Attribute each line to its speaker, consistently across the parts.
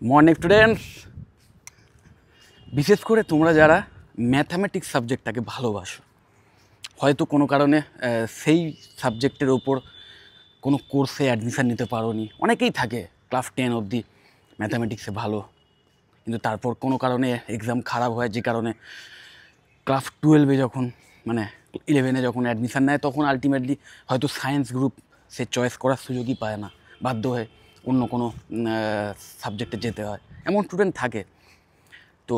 Speaker 1: Morning students, বিশেষ করে তোমরা যারা ম্যাথামেটিক্স সাবজেক্টটাকে ভালোবাসো, হয়তো কোনো কারণে সেই সাবজেক্টের ওপর কোনো কোর্সে অ্যাডমিশান নিতে পারোনি। অনেকেই থাকে ক্লাস 10 অবধি ম্যাথামেটিক্সে ভালো, কিন্তু তারপর কোনো কারণে এক্সাম খারাপ হয়, যে কারণে ক্লাস 12-এ যখন 11-এ যখন অ্যাডমিশান নেয়, তখন আলটিমেটলি হয়তো সায়েন্স গ্রুপ সে চয়েস করার সুযোগই পায় না, বাধ্য হয়ে অন্য কোনো সাবজেক্টে যেতে হয়। এমন স্টুডেন্ট থাকে। তো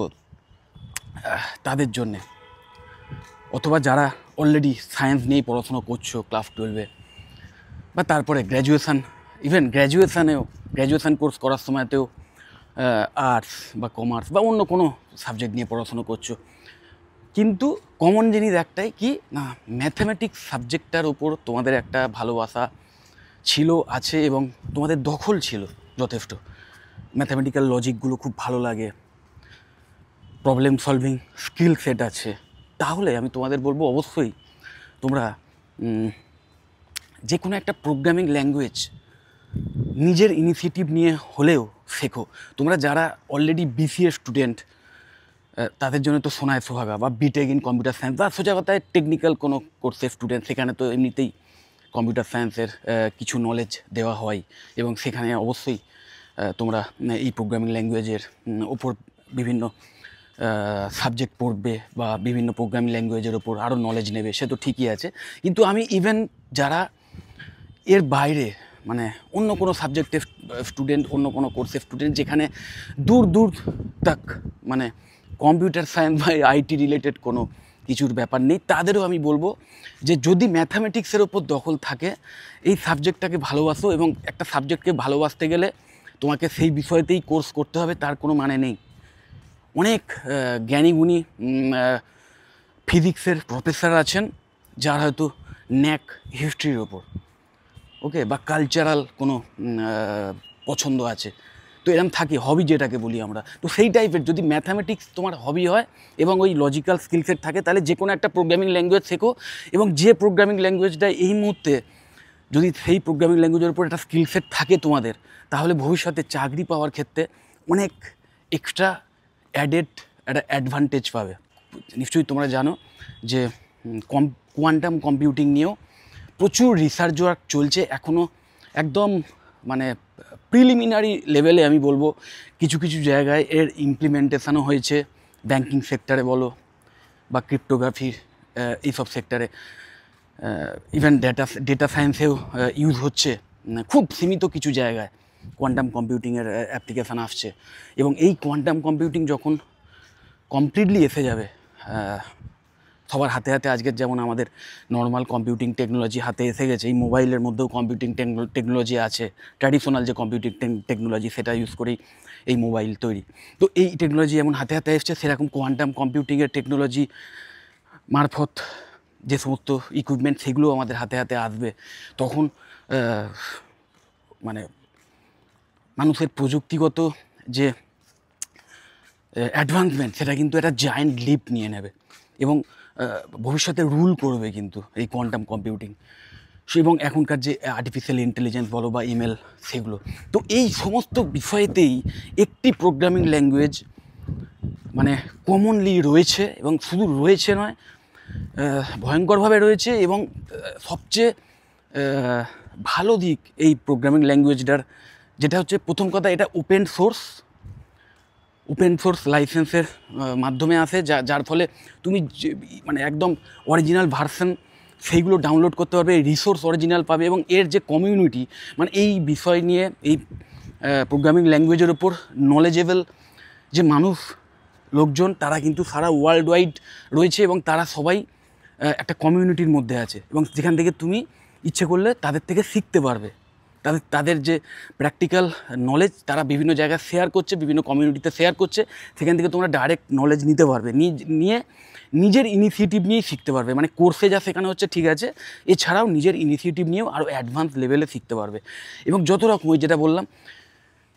Speaker 1: তাদের জন্যে, অথবা যারা অলরেডি সায়েন্স নিয়েই পড়াশোনা করছো ক্লাস 12-এ, বা তারপরে গ্র্যাজুয়েশান কোর্স করার সময়তেও আর্টস বা কমার্স বা অন্য কোনো সাবজেক্ট নিয়ে পড়াশোনা করছো, কিন্তু কমন জিনিস একটাই, কি না, ম্যাথামেটিক্স সাবজেক্টটার ওপর তোমাদের একটা ভালোবাসা ছিল, আছে, এবং তোমাদের দখল ছিল যথেষ্ট। ম্যাথামেটিক্যাল লজিকগুলো খুব ভালো লাগে, প্রবলেম সলভিং স্কিল সেট আছে। তাহলে আমি তোমাদের বলবো, অবশ্যই তোমরা যে কোনো একটা প্রোগ্রামিং ল্যাঙ্গুয়েজ নিজের ইনিশিয়েটিভ নিয়ে হলেও শেখো। তোমরা যারা অলরেডি বিসিএ স্টুডেন্ট, তাদের জন্য তো সোনায় সোহাগা, বা বিটেক ইন কম্পিউটার সায়েন্স, বা সোজা কথায় টেকনিক্যাল কোনো কোর্সের স্টুডেন্ট, সেখানে তো এমনিতেই কম্পিউটার সায়েন্সের কিছু নলেজ দেওয়া হয়, এবং সেখানে অবশ্যই তোমরা এই প্রোগ্রামিং ল্যাঙ্গুয়েজের ওপর বিভিন্ন সাবজেক্ট পড়বে, বা বিভিন্ন প্রোগ্রামিং ল্যাঙ্গুয়েজের ওপর আরও নলেজ নেবে, সে তো ঠিকই আছে। কিন্তু আমি ইভেন যারা এর বাইরে, অন্য কোনো সাবজেক্টের স্টুডেন্ট, অন্য কোনো কোর্সের স্টুডেন্ট, যেখানে দূর দূর তাক কম্পিউটার সায়েন্স বা আইটি রিলেটেড কোনো কিছুর ব্যাপার নেই, তাদেরও আমি বলবো যে যদি ম্যাথামেটিক্সের ওপর দখল থাকে, এই সাবজেক্টটাকে ভালোবাসো। এবং একটা সাবজেক্টকে ভালোবাসতে গেলে তোমাকে সেই বিষয়তেই কোর্স করতে হবে তার কোনো মানে নেই। অনেক জ্ঞানীগুণী ফিজিক্সের প্রফেসর আছেন, যার হয়তো ন্যাক হিস্ট্রির ওপর, ওকে, বা কালচারাল কোনো পছন্দ আছে। তো এরকম থাকে হবি, যেটাকে বলি আমরা। তো সেই টাইপের যদি ম্যাথামেটিক্স তোমার হবি হয় এবং ওই লজিক্যাল স্কিল সেট থাকে, তাহলে যে কোনো একটা প্রোগ্রামিং ল্যাঙ্গুয়েজ শেখো। এবং যে প্রোগ্রামিং ল্যাঙ্গুয়েজটা এই মুহূর্তে, যদি সেই প্রোগ্রামিং ল্যাঙ্গুয়েজের উপর একটা স্কিল সেট থাকে তোমাদের, তাহলে ভবিষ্যতে চাকরি পাওয়ার ক্ষেত্রে অনেক এক্সট্রা অ্যাডেড একটা অ্যাডভান্টেজ পাবে। নিশ্চয়ই তোমরা জানো যে কোয়ান্টাম কম্পিউটিং নিয়েও প্রচুর রিসার্চ ওয়ার্ক চলছে এখনও, একদম প্রিলিমিনারি লেভেলে আমি বলবো। কিছু কিছু জায়গায় এর ইমপ্লিমেন্টেশনও হয়েছে, ব্যাঙ্কিং সেক্টরে বলো বা ক্রিপ্টোগ্রাফির এইসব সেক্টরে, ইভেন ডেটা সায়েন্সেও ইউজ হচ্ছে। খুব সীমিত কিছু জায়গায় কোয়ান্টাম কম্পিউটিংয়ের অ্যাপ্লিকেশান আসছে। এবং এই কোয়ান্টাম কম্পিউটিং যখন কমপ্লিটলি এসে যাবে সবার হাতে হাতে, আজকের যেমন আমাদের নর্মাল কম্পিউটিং টেকনোলজি হাতে এসে গেছে, এই মোবাইলের মধ্যেও কম্পিউটিং টেকনোলজি আছে। ট্র্যাডিশনাল যে কম্পিউটিং টেকনোলজি, সেটা ইউজ করেই এই মোবাইল তৈরি। তো এই টেকনোলজি যেমন হাতে হাতে এসছে, সেরকম কোয়ান্টাম কম্পিউটিংয়ের টেকনোলজি মারফত যে সমস্ত ইকুইপমেন্ট, সেগুলো আমাদের হাতে হাতে আসবে। তখন মানুষের প্রযুক্তিগত যে অ্যাডভান্সমেন্ট, সেটা কিন্তু একটা জায়ান্ট লিপ নিয়ে নেবে, এবং ভবিষ্যতে রুল করবে কিন্তু এই কোয়ান্টাম কম্পিউটিং। এবং এখনকার যে আর্টিফিশিয়াল ইন্টেলিজেন্স বলো বা এমএল, সেগুলো। তো এই সমস্ত বিষয়েতেই একটি প্রোগ্রামিং ল্যাঙ্গুয়েজ কমনলি রয়েছে, এবং শুধু রয়েছে নয়, ভয়ঙ্করভাবে রয়েছে। এবং সবচেয়ে ভালো দিক এই প্রোগ্রামিং ল্যাঙ্গুয়েজটার, যেটা হচ্ছে, প্রথম কথা, এটা ওপেন সোর্স লাইসেন্সের মাধ্যমে আসে, যার ফলে তুমি একদম অরিজিনাল ভার্সন সেইগুলো ডাউনলোড করতে পারবে, রিসোর্স অরিজিনাল পাবে। এবং এর যে কমিউনিটি, এই বিষয় নিয়ে, এই প্রোগ্রামিং ল্যাঙ্গুয়েজের ওপর নলেজেবল যে লোকজন, তারা কিন্তু সারা ওয়ার্ল্ড ওয়াইড রয়েছে, এবং তারা সবাই একটা কমিউনিটির মধ্যে আছে, এবং যেখান থেকে তুমি ইচ্ছে করলে তাদের থেকে শিখতে পারবে। তাদের যে প্র্যাকটিক্যাল নলেজ, তারা বিভিন্ন জায়গায় শেয়ার করছে, বিভিন্ন কমিউনিটিতে শেয়ার করছে, সেখান থেকে তোমরা ডাইরেক্ট নলেজ নিতে পারবে, নিয়ে নিজের ইনিশিয়েটিভ নিয়েই শিখতে পারবে। কোর্সে যা শেখানো হচ্ছে ঠিক আছে, এছাড়াও নিজের ইনিশিয়েটিভ নিয়েও আরও অ্যাডভান্স লেভেলে শিখতে পারবে। এবং যত রকম, ওই যেটা বললাম,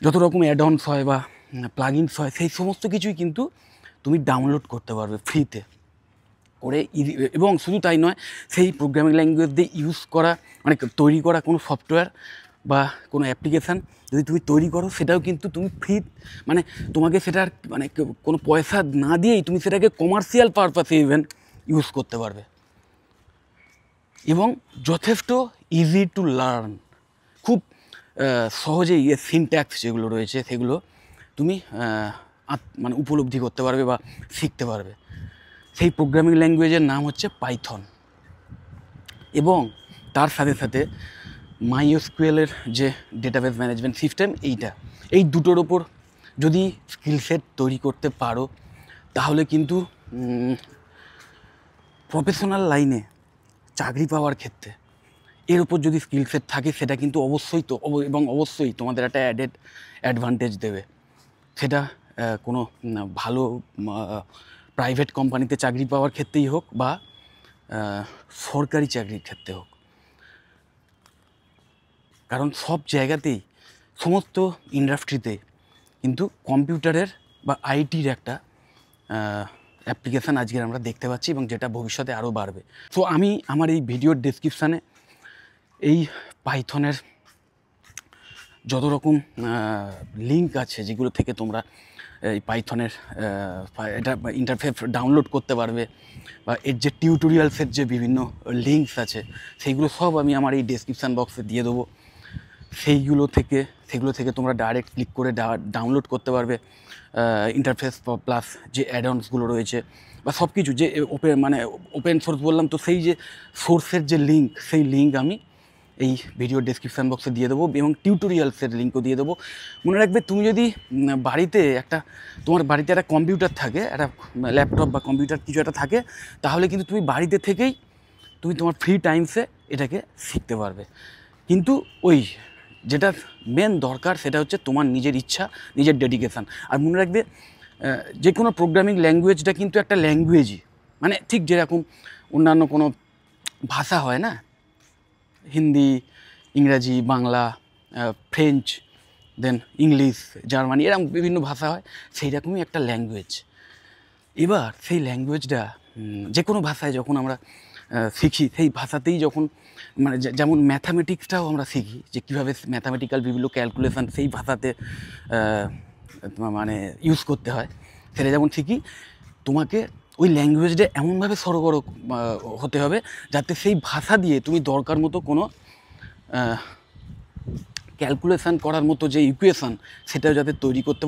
Speaker 1: যত রকম অ্যাড-অনস হয় বা প্লাগইনস হয়, সেই সমস্ত কিছুই কিন্তু তুমি ডাউনলোড করতে পারবে ফ্রিতে করে। এবং শুধু তাই নয়, সেই প্রোগ্রামিং ল্যাঙ্গুয়েজ দিয়ে ইউজ করা, তৈরি করা কোনো সফটওয়্যার বা কোনো অ্যাপ্লিকেশান যদি তুমি তৈরি করো, সেটাও কিন্তু তুমি ফ্রি, মানে তোমাকে সেটার মানে কোনো পয়সা না দিয়েই তুমি সেটাকে কমার্শিয়াল পারপাসে ইভেন ইউজ করতে পারবে, এবং যথেষ্ট ইজি টু লার্ন। খুব সহজেই এর সিনট্যাক্স যেগুলো রয়েছে সেগুলো তুমি মানে উপলব্ধি করতে পারবে বা শিখতে পারবে। সেই প্রোগ্রামিং ল্যাঙ্গুয়েজের নাম হচ্ছে পাইথন। এবং তার সাথে সাথে মাইএসকিউএলের যে ডেটাবেস ম্যানেজমেন্ট সিস্টেম, এই দুটোর ওপর যদি স্কিল সেট তৈরি করতে পারো, তাহলে কিন্তু প্রফেশনাল লাইনে চাকরি পাওয়ার ক্ষেত্রে এর উপর যদি স্কিল সেট থাকে, সেটা কিন্তু অবশ্যই এবং অবশ্যই তোমাদের একটা অ্যাডভান্টেজ দেবে। সেটা কোনো ভালো প্রাইভেট কোম্পানিতে চাকরি পাওয়ার ক্ষেত্রেই হোক বা সরকারি চাকরির ক্ষেত্রে হোক। কারণ সব জায়গাতেই, সমস্ত ইন্ডাস্ট্রিতে কিন্তু কম্পিউটারের বা আইটির একটা অ্যাপ্লিকেশান আজকে আমরা দেখতে পাচ্ছি, এবং যেটা ভবিষ্যতে আরও বাড়বে। সো আমি আমার এই ভিডিওর ডেসক্রিপশানে এই পাইথনের যত রকম লিঙ্ক আছে, যেগুলো থেকে তোমরা এই পাইথনের এটা ইন্টারফেস ডাউনলোড করতে পারবে, বা এর যে টিউটোরিয়ালসের যে বিভিন্ন লিঙ্কস আছে, সেইগুলো সব আমি আমার এই ডেসক্রিপশান বক্সে দিয়ে দেবো। সেগুলো থেকে তোমরা ডাইরেক্ট ক্লিক করে ডাউনলোড করতে পারবে ইন্টারফেস প্লাস যে অ্যাডঅনসগুলো রয়েছে, বা সব কিছু যে ওপেন সোর্স বললাম, তো সেই যে সোর্সের যে লিঙ্ক, সেই লিঙ্ক আমি এই ভিডিও ডেসক্রিপশান বক্সে দিয়ে দেবো, এবং টিউটোরিয়ালসের লিঙ্কও দিয়ে দেবো। মনে রাখবে, তুমি যদি তোমার বাড়িতে একটা কম্পিউটার থাকে, একটা ল্যাপটপ বা কম্পিউটার কিছু একটা থাকে, তাহলে কিন্তু তুমি বাড়িতে থেকেই তুমি তোমার ফ্রি টাইমসে এটাকে শিখতে পারবে। কিন্তু যেটা মেন দরকার, সেটা হচ্ছে তোমার নিজের ইচ্ছা, নিজের ডেডিকেশান। আর মনে রাখবে, যে কোনো প্রোগ্রামিং ল্যাঙ্গুয়েজটা কিন্তু একটা ল্যাঙ্গুয়েজই, মানে ঠিক যেরকম অন্যান্য কোনো ভাষা হয় না, হিন্দি, ইংরাজি, বাংলা, ফ্রেঞ্চ, দেন ইংলিশ, জার্মানি, এরকম বিভিন্ন ভাষা হয়, সেই রকমই একটা ল্যাঙ্গুয়েজ। এবার সেই ল্যাঙ্গুয়েজটা যে কোনো ভাষায় যখন আমরা শিখি, সেই ভাষাতেই যখন মানে যেমন ম্যাথামেটিক্সটাও আমরা শিখি, যে কীভাবে ম্যাথামেটিক্যাল বিভিন্ন ক্যালকুলেশান সেই ভাষাতে মানে ইউজ করতে হয়, সেটা যেমন শিখি, তোমাকে ওই ল্যাঙ্গুয়েজটা এমনভাবে সরগর হতে হবে যাতে সেই ভাষা দিয়ে তুমি দরকার মতো কোনো ক্যালকুলেশান করার মতো যে ইকুয়েশান, সেটাও যাতে তৈরি করতে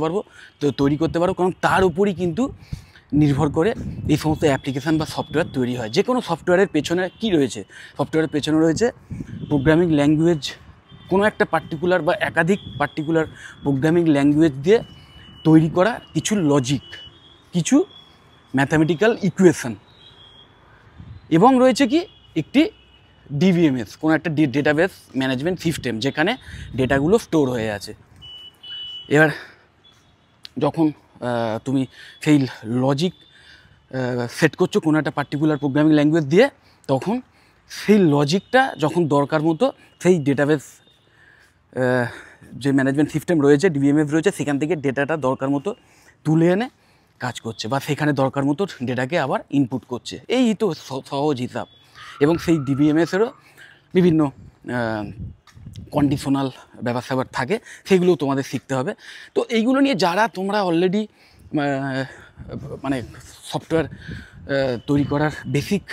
Speaker 1: পারো। কারণ তার উপরই কিন্তু নির্ভর করে এই সমস্ত অ্যাপ্লিকেশান বা সফটওয়্যার তৈরি হয়। যে কোনো সফটওয়্যারের পেছনে কী রয়েছে? সফটওয়্যারের পেছনে রয়েছে প্রোগ্রামিং ল্যাঙ্গুয়েজ, কোনো একটা পার্টিকুলার বা একাধিক পার্টিকুলার প্রোগ্রামিং ল্যাঙ্গুয়েজ দিয়ে তৈরি করা কিছু লজিক, কিছু ম্যাথামেটিক্যাল ইকুয়েশান, এবং রয়েছে কি একটি ডিবিএমএস, কোনো একটা ডেটাবেস ম্যানেজমেন্ট সিস্টেম, যেখানে ডেটাগুলো স্টোর হয়ে আছে। এবার যখন তুমি সেই লজিক সেট করছো কোনো একটা পার্টিকুলার প্রোগ্রামিং ল্যাঙ্গুয়েজ দিয়ে, তখন সেই লজিকটা যখন দরকার মতো সেই ডেটাবেস যে ম্যানেজমেন্ট সিস্টেম রয়েছে, ডিবিএমএস রয়েছে, সেখান থেকে ডেটাটা দরকার মতো তুলে এনে কাজ করছে, বা সেখানে দরকার মতো ডেটাকে আবার ইনপুট করছে। এই তো সহজ হিসাব। এবং সেই ডিবিএমএসেরও বিভিন্ন কন্ডিশনাল ব্যাপার স্যাপার থাকে, সেগুলোও তোমাদের শিখতে হবে। তো এইগুলো নিয়ে যারা তোমরা অলরেডি মানে সফটওয়্যার তৈরি করার বেসিক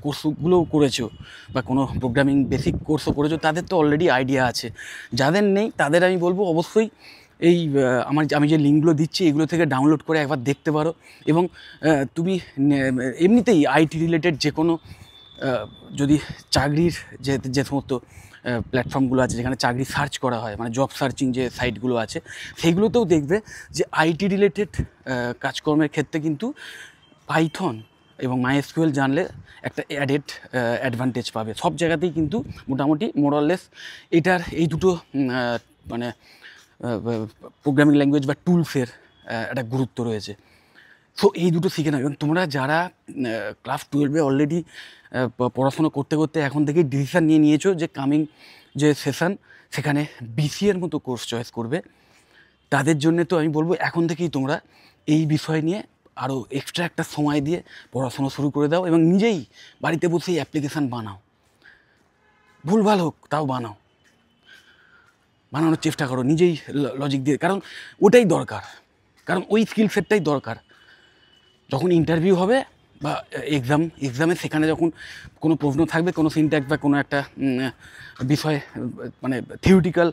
Speaker 1: কোর্সগুলোও করেছো, বা কোনো প্রোগ্রামিং বেসিক কোর্সও করেছো, তাদের তো অলরেডি আইডিয়া আছে। যাদের নেই, তাদের আমি বলবো অবশ্যই এই আমি যে লিঙ্কগুলো দিচ্ছি, এগুলো থেকে ডাউনলোড করে একবার দেখতে পারো। এবং তুমি এমনিতেই আইটি রিলেটেড যে কোনো যদি চাকরির যে সমস্ত প্ল্যাটফর্মগুলো আছে, যেখানে চাকরি সার্চ করা হয়, মানে জব সার্চিং যে সাইটগুলো আছে, সেইগুলোতেও দেখবে যে আইটি রিলেটেড কাজকর্মের ক্ষেত্রে কিন্তু পাইথন এবং মাইএসকিউএল জানলে একটা অ্যাডভান্টেজ পাবে। সব জায়গাতেই কিন্তু মোটামুটি মোরাললেস এই দুটো মানে প্রোগ্রামিং ল্যাঙ্গুয়েজ বা টুলসের একটা গুরুত্ব রয়েছে। সো এই দুটো শিখে নাও। এবং তোমরা যারা ক্লাস 12-এ অলরেডি পড়াশোনা করতে করতে এখন থেকেই ডিসিশান নিয়েছো যে কামিং যে সেশন, সেখানে বিসিএর মতো কোর্স চয়েস করবে, তাদের জন্যে তো আমি বলবো এখন থেকেই তোমরা এই বিষয় নিয়ে আরও এক্সট্রা একটা সময় দিয়ে পড়াশোনা শুরু করে দাও, এবং নিজেই বাড়িতে বসেই অ্যাপ্লিকেশান বানাও, ভুলভাল হোক তাও বানাও। বানানোর চেষ্টা করো নিজেই লজিক দিয়ে, কারণ ওটাই দরকার, কারণ ওই স্কিল সেটটাই দরকার। যখন ইন্টারভিউ হবে বা এক্সামে সেখানে যখন কোনো প্রশ্ন থাকবে, কোনো সিনট্যাক্স বা কোনো একটা বিষয় মানে থিওরিটিক্যাল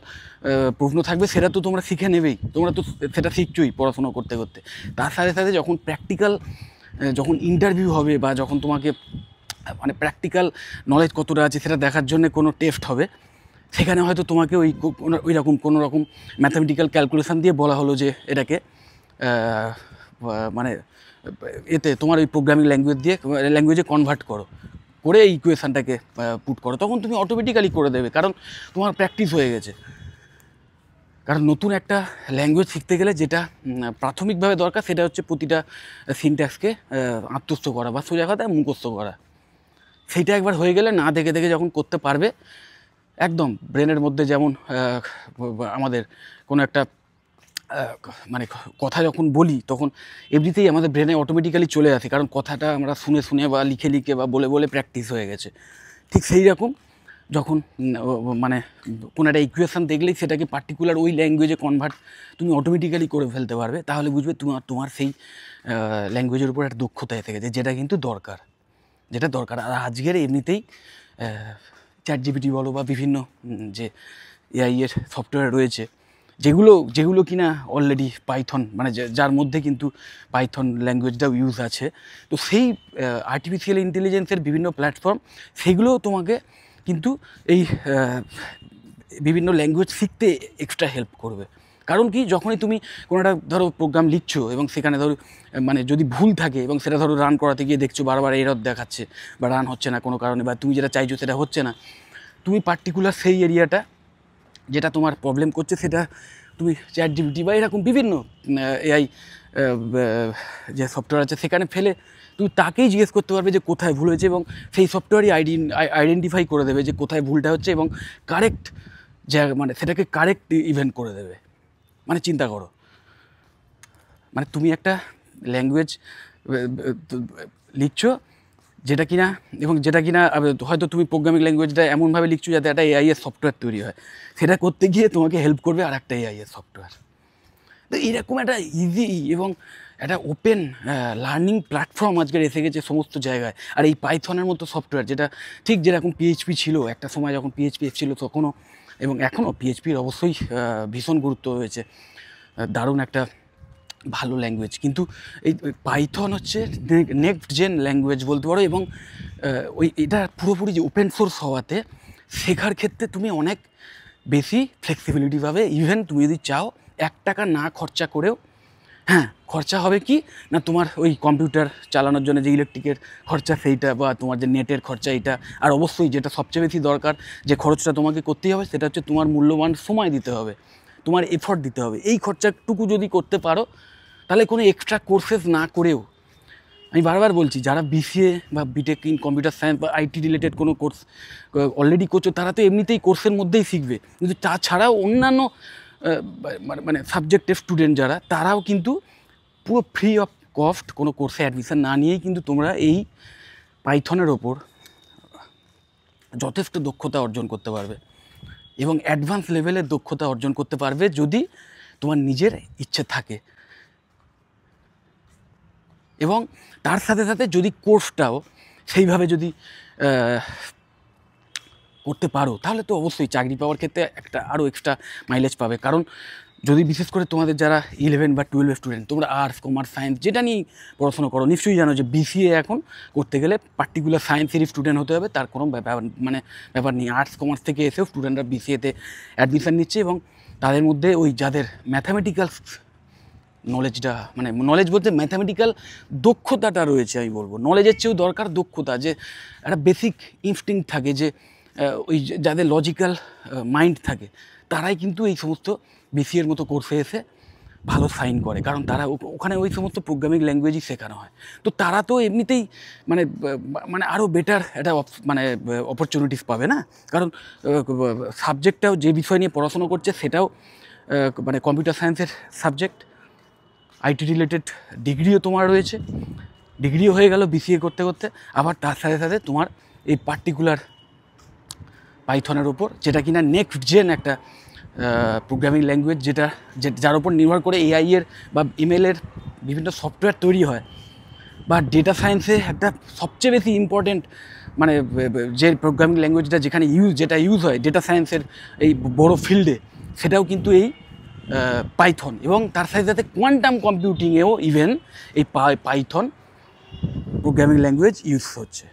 Speaker 1: প্রশ্ন থাকবে, সেটা তো তোমরা শিখে নেবেই, তোমরা তো সেটা শিখছোই পড়াশোনা করতে করতে। তার সাথে সাথে যখন প্র্যাকটিক্যাল, যখন ইন্টারভিউ হবে বা যখন তোমাকে মানে প্র্যাকটিক্যাল নলেজ কতটা আছে সেটা দেখার জন্য কোনো টেস্ট হবে, সেখানে হয়তো তোমাকে ওই রকম কোনো রকম ম্যাথামেটিক্যাল ক্যালকুলেশান দিয়ে বলা হলো যে এটাকে মানে এতে তোমার ওই প্রোগ্রামিং ল্যাঙ্গুয়েজে কনভার্ট করে এই ইকুয়েশানটাকে পুট করো, তখন তুমি অটোমেটিক্যালি করে দেবে, কারণ তোমার প্র্যাকটিস হয়ে গেছে। কারণ নতুন একটা ল্যাঙ্গুয়েজ শিখতে গেলে যেটা প্রাথমিকভাবে দরকার সেটা হচ্ছে প্রতিটা সিনট্যাক্সকে আত্মস্থ করা বা সোজা কথায় মুখস্থ করা। সেইটা একবার হয়ে গেলে না দেখে দেখে যখন করতে পারবে, একদম ব্রেনের মধ্যে যেমন আমাদের কোনো একটা মানে কথা যখন বলি তখন এমনিতেই আমাদের ব্রেনে অটোমেটিক্যালি চলে আসে, কারণ কথাটা আমরা শুনে শুনে বা লিখে লিখে বা বলে বলে প্র্যাকটিস হয়ে গেছে। ঠিক সেই রকম যখন মানে কোনো একটা ইকুয়েশান দেখলেই সেটাকে পার্টিকুলার ওই ল্যাঙ্গুয়েজে কনভার্ট তুমি অটোমেটিক্যালি করে ফেলতে পারবে, তাহলে বুঝবে তোমার সেই ল্যাঙ্গুয়েজের উপর একটা দক্ষতা এসে গেছে, যেটা কিন্তু দরকার, যেটা দরকার। আর আজকের এমনিতেই ChatGPT বলো বা বিভিন্ন যে এআই এর সফটওয়্যার রয়েছে, যেগুলো কিনা অলরেডি পাইথন মানে যার মধ্যে কিন্তু পাইথন ল্যাঙ্গুয়েজটাও ইউজ আছে, তো সেই আর্টিফিশিয়াল ইন্টেলিজেন্সের বিভিন্ন প্ল্যাটফর্ম সেগুলোও তোমাকে কিন্তু এই বিভিন্ন ল্যাঙ্গুয়েজ শিখতে এক্সট্রা হেল্প করবে। কারণ কি, যখনই তুমি কোনো একটা ধরো প্রোগ্রাম লিখছো এবং সেখানে ধরো মানে যদি ভুল থাকে এবং সেটা ধরো রান করাতে গিয়ে দেখছো বারবার এরর দেখাচ্ছে বা রান হচ্ছে না কোনো কারণে, বা তুমি যেটা চাইছো সেটা হচ্ছে না, তুমি পার্টিকুলার সেই এরিয়াটা যেটা তোমার প্রবলেম করছে সেটা তুমি ChatGPT বা এরকম বিভিন্ন এআই যে সফটওয়্যার আছে সেখানে ফেলে তুমি তাকেই জিজ্ঞেস করতে পারবে যে কোথায় ভুল হয়েছে, এবং সেই সফটওয়্যারই আইডেন্টিফাই করে দেবে যে কোথায় ভুলটা হচ্ছে এবং কারেক্ট মানে সেটাকে কারেক্ট ইভেন্ট করে দেবে। মানে চিন্তা করো, মানে তুমি একটা ল্যাঙ্গুয়েজ লিখছো যেটা কিনা হয়তো তুমি প্রোগ্রামিং ল্যাঙ্গুয়েজটা এমনভাবে লিখছো যাতে একটা এআই এর সফটওয়্যার তৈরি হয়, সেটা করতে গিয়ে তোমাকে হেল্প করবে আর একটা এআই এর সফটওয়্যার। তো এইরকম একটা ইজি এবং একটা ওপেন লার্নিং প্ল্যাটফর্ম আজকের এসে গেছে সমস্ত জায়গায়। আর এই পাইথনের মতো সফটওয়্যার, যেটা ঠিক যেরকম পিএইচপি ছিল একটা সময়, যখন পিএইচপি এসেছিলো তখনও এবং এখনও পিএইচপির অবশ্যই ভীষণ গুরুত্ব হয়েছে, দারুণ একটা ভালো ল্যাঙ্গুয়েজ, কিন্তু এই পাইথন হচ্ছে নেক্সট জেন ল্যাঙ্গুয়েজ বলতে পারো। এবং এটা পুরোপুরি যে ওপেন সোর্স হওয়াতে শেখার ক্ষেত্রে তুমি অনেক বেশি ফ্লেক্সিবিলিটি পাবে। ইভেন তুমি যদি চাও 1 টাকা না খরচা করেও, হ্যাঁ খরচা হবে কি না, তোমার ওই কম্পিউটার চালানোর জন্য যে ইলেকট্রিকের খরচা সেইটা, বা তোমার যে নেটের খরচা এইটা, আর অবশ্যই যেটা সবচেয়ে বেশি দরকার যে খরচটা তোমাকে করতেই হবে সেটা হচ্ছে তোমার মূল্যবান সময় দিতে হবে, তোমার এফর্ট দিতে হবে। এই খরচাটুকু যদি করতে পারো তাহলে কোনো এক্সট্রা কোর্সেস না করেও, আমি বারবার বলছি, যারা বিসিএ বা বিটেক ইন কম্পিউটার সায়েন্স বা আইটি রিলেটেড কোনো কোর্স অলরেডি করছো তারা তো এমনিতেই কোর্সের মধ্যেই শিখবে, কিন্তু তাছাড়াও অন্যান্য মানে সাবজেক্টের স্টুডেন্ট যারা, তারাও কিন্তু পুরো ফ্রি অফ কস্ট কোনো কোর্সে অ্যাডমিশন না নিয়েই কিন্তু তোমরা এই পাইথনের ওপর যথেষ্ট দক্ষতা অর্জন করতে পারবে এবং অ্যাডভান্স লেভেলের দক্ষতা অর্জন করতে পারবে যদি তোমার নিজের ইচ্ছে থাকে। এবং তার সাথে সাথে যদি কোর্সটাও সেইভাবে যদি করতে পারো তাহলে তো অবশ্যই চাকরি পাওয়ার ক্ষেত্রে একটা আরও এক্সট্রা মাইলেজ পাবে। কারণ যদি বিশেষ করে তোমাদের যারা 11 বা 12 স্টুডেন্ট, তোমরা আর্টস কমার্স সায়েন্স যেটা নিয়ে পড়াশোনা করো, নিশ্চয়ই জানো যে বিসিএ এখন করতে গেলে পার্টিকুলার সায়েন্সেরই স্টুডেন্ট হতে হবে, তার কোনো ব্যাপার নেই। আর্টস কমার্স থেকে এসেও স্টুডেন্টরা বিসিএতে অ্যাডমিশান নিচ্ছে এবং তাদের মধ্যে ওই যাদের ম্যাথামেটিক্যাল নলেজটা, মানে নলেজ বলতে ম্যাথামেটিক্যাল দক্ষতাটা রয়েছে, আমি বলবো নলেজের চেয়েও দরকার দক্ষতা, যে একটা বেসিক ইনস্টিংক্ট থাকে, যে ওই যাদের লজিক্যাল মাইন্ড থাকে তারাই কিন্তু এই সমস্ত বিসিএর মতো কোর্সে এসে ভালো সাইন করে, কারণ তারা ওখানে ওই সমস্ত প্রোগ্রামিং ল্যাঙ্গুয়েজই শেখানো হয়। তো তারা তো এমনিতেই মানে আরও বেটার একটা মানে অপরচুনিটিস পাবে না, কারণ সাবজেক্টটাও যে বিষয় নিয়ে পড়াশোনা করছে সেটাও মানে কম্পিউটার সায়েন্সের সাবজেক্ট, আইটি রিলেটেড ডিগ্রিও তোমার রয়েছে, ডিগ্রিও হয়ে গেল বিসিএ করতে করতে, আবার তার সাথে সাথে তোমার এই পার্টিকুলার পাইথনের ওপর, যেটা কিনা নেক্সট জেন একটা প্রোগ্রামিং ল্যাঙ্গুয়েজ যার উপর নির্ভর করে এআই এর বা এমএল এর বিভিন্ন সফটওয়্যার তৈরি হয়, বা ডেটা সায়েন্সে একটা সবচেয়ে বেশি ইম্পর্টেন্ট মানে যে প্রোগ্রামিং ল্যাঙ্গুয়েজটা যেটা ইউজ হয় ডেটা সায়েন্সের এই বড় ফিল্ডে, সেটাও কিন্তু এই পাইথন। এবং তার সাথে সাথে কোয়ান্টাম কম্পিউটিংয়েও ইভেন এই পাইথন প্রোগ্রামিং ল্যাঙ্গুয়েজ ইউজ হচ্ছে।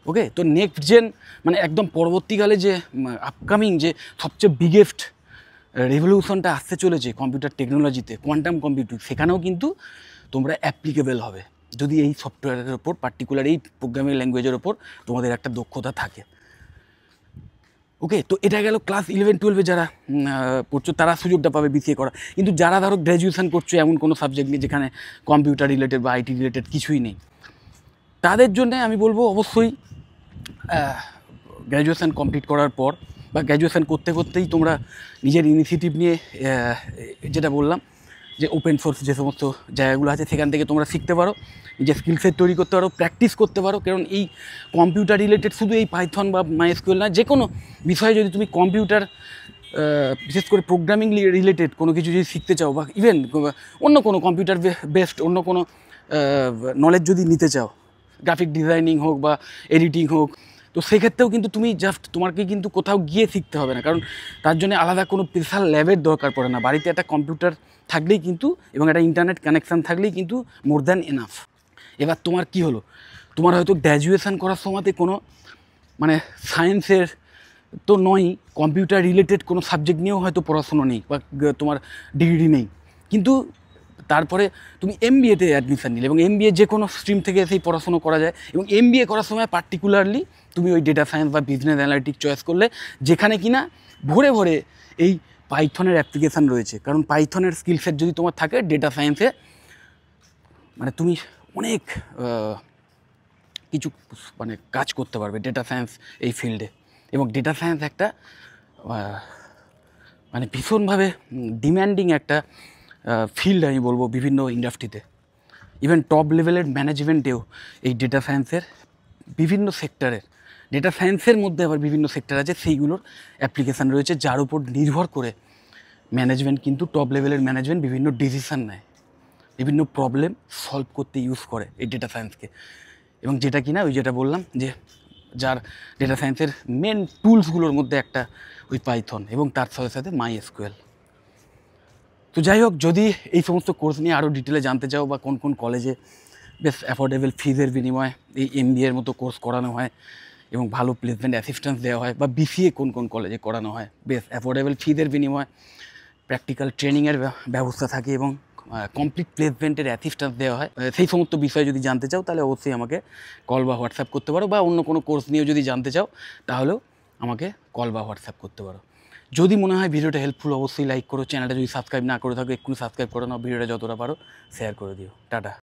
Speaker 1: ওকে, তো নেক্সট জেন মানে একদম পরবর্তীকালে যে আপকামিং যে সবচেয়ে বিগেস্ট রেভলিউশনটা আসতে চলেছে কম্পিউটার টেকনোলজিতে, কোয়ান্টাম কম্পিউটিং, সেখানেও কিন্তু তোমরা অ্যাপ্লিকেবল হবে যদি এই সফটওয়্যারের ওপর, পার্টিকুলার এই প্রোগ্রামিং ল্যাঙ্গুয়েজের ওপর তোমাদের একটা দক্ষতা থাকে। ওকে, তো এটা গেল ক্লাস 11-12 যারা পড়ছো তারা সুযোগটা পাবে বিসিএ করা। কিন্তু যারা ধরো গ্র্যাজুয়েশন করছো এমন কোনো সাবজেক্ট নেই যেখানে কম্পিউটার রিলেটেড বা আইটি রিলেটেড কিছুই নেই, তাদের জন্য আমি বলবো অবশ্যই গ্র্যাজুয়েশান কমপ্লিট করার পর বা গ্র্যাজুয়েশান করতে করতেই তোমরা নিজের ইনিশিয়েটিভ নিয়ে যেটা বললাম যে ওপেন সোর্স যে সমস্ত জায়গাগুলো আছে সেখান থেকে তোমরা শিখতে পারো, নিজের স্কিলসেট তৈরি করতে পারো, প্র্যাকটিস করতে পারো। কারণ এই কম্পিউটার রিলেটেড শুধু এই পাইথন বা মাইএসকিউএল না, যে কোনো বিষয়ে যদি তুমি কম্পিউটার বিশেষ করে প্রোগ্রামিং রিলেটেড কোনো কিছু যদি শিখতে চাও বা ইভেন অন্য কোনো কম্পিউটার বেসড অন্য কোনো নলেজ যদি নিতে চাও, গ্রাফিক ডিজাইনিং হোক বা এডিটিং হোক, তো সেক্ষেত্রেও কিন্তু তুমি জাস্ট তোমাকে কিন্তু কোথাও গিয়ে শিখতে হবে না, কারণ তার জন্য আলাদা কোনো স্পেশাল ল্যাবের দরকার পড়ে না। বাড়িতে একটা কম্পিউটার থাকলেই কিন্তু এবং একটা ইন্টারনেট কানেকশান থাকলেই কিন্তু মোর দ্যান এনাফ। এবার তোমার কি হলো, তোমার হয়তো গ্র্যাজুয়েশান করার সময়তে কোনো মানে সায়েন্সের তো নয়, কম্পিউটার রিলেটেড কোনো সাবজেক্ট নিয়েও হয়তো পড়াশুনো নেই বা তোমার ডিগ্রি নেই, কিন্তু তারপরে তুমি এমবিএতে অ্যাডমিশান নিলে এবং এমবিএ যে কোনো স্ট্রিম থেকে সেই পড়াশুনো করা যায়। এবং এমবিএ করার সময় পার্টিকুলারলি তুমি ওই ডেটা সায়েন্স বা বিজনেস অ্যানালিটিক্স চয়েস করলে, যেখানে কিনা ভরে ভরে এই পাইথনের অ্যাপ্লিকেশান রয়েছে। কারণ পাইথনের স্কিলসেট যদি তোমার থাকে ডেটা সায়েন্সে, মানে তুমি অনেক কিছু মানে কাজ করতে পারবে ডেটা সায়েন্স এই ফিল্ডে। এবং ডেটা সায়েন্স একটা মানে ভীষণভাবে ডিম্যান্ডিং একটা ফিল্ড আমি বলবো বিভিন্ন ইন্ডাস্ট্রিতে। ইভেন টপ লেভেলের ম্যানেজমেন্টেও এই ডেটা সায়েন্সের বিভিন্ন সেক্টরের, ডেটা সায়েন্সের মধ্যে আবার বিভিন্ন সেক্টর আছে, সেইগুলোর অ্যাপ্লিকেশান রয়েছে যার উপর নির্ভর করে ম্যানেজমেন্ট কিন্তু টপ লেভেলের ম্যানেজমেন্ট বিভিন্ন ডিসিশান নেয়, বিভিন্ন প্রবলেম সলভ করতে ইউজ করে এই ডেটা সায়েন্সকে। এবং যেটা কিনা ওই যেটা বললাম যে যার ডেটা সায়েন্সের মেন টুলসগুলোর মধ্যে একটা ওই পাইথন এবং তার সাথে সাথে মাইএসকিউএল। তো যাই হোক, যদি এই সমস্ত কোর্স নিয়ে আরও ডিটেলে জানতে চাও বা কোন কোন কলেজে বেশ অ্যাফোর্ডেবল ফিজের বিনিময়ে এই এমবিএর মতো কোর্স করানো হয় এবং ভালো প্লেসমেন্ট অ্যাসিস্ট্যান্স দেওয়া হয়, বা বিসিএ কোন কোন কলেজে করানো হয় বেশ অ্যাফোর্ডেবল ফিজের বিনিময়ে প্র্যাকটিক্যাল ট্রেনিংয়ের ব্যবস্থা থাকে এবং কমপ্লিট প্লেসমেন্টের অ্যাসিস্ট্যান্স দেওয়া হয়, সেই সমস্ত বিষয়ে যদি জানতে চাও তাহলে অবশ্যই আমাকে কল বা হোয়াটসঅ্যাপ করতে পারো, বা অন্য কোনো কোর্স নিয়েও যদি জানতে চাও তাহলেও আমাকে কল বা হোয়াটসঅ্যাপ করতে পারো। যদি মনে হয় ভিডিওটা হেল্পফুল অবশ্যই লাইক করো, চ্যানেলটা যদি সাবস্ক্রাইব না করে থাকো এক্ষুনি সাবস্ক্রাইব করে নাও, ভিডিওটা যতটা পারো শেয়ার করে দিও। টাটা।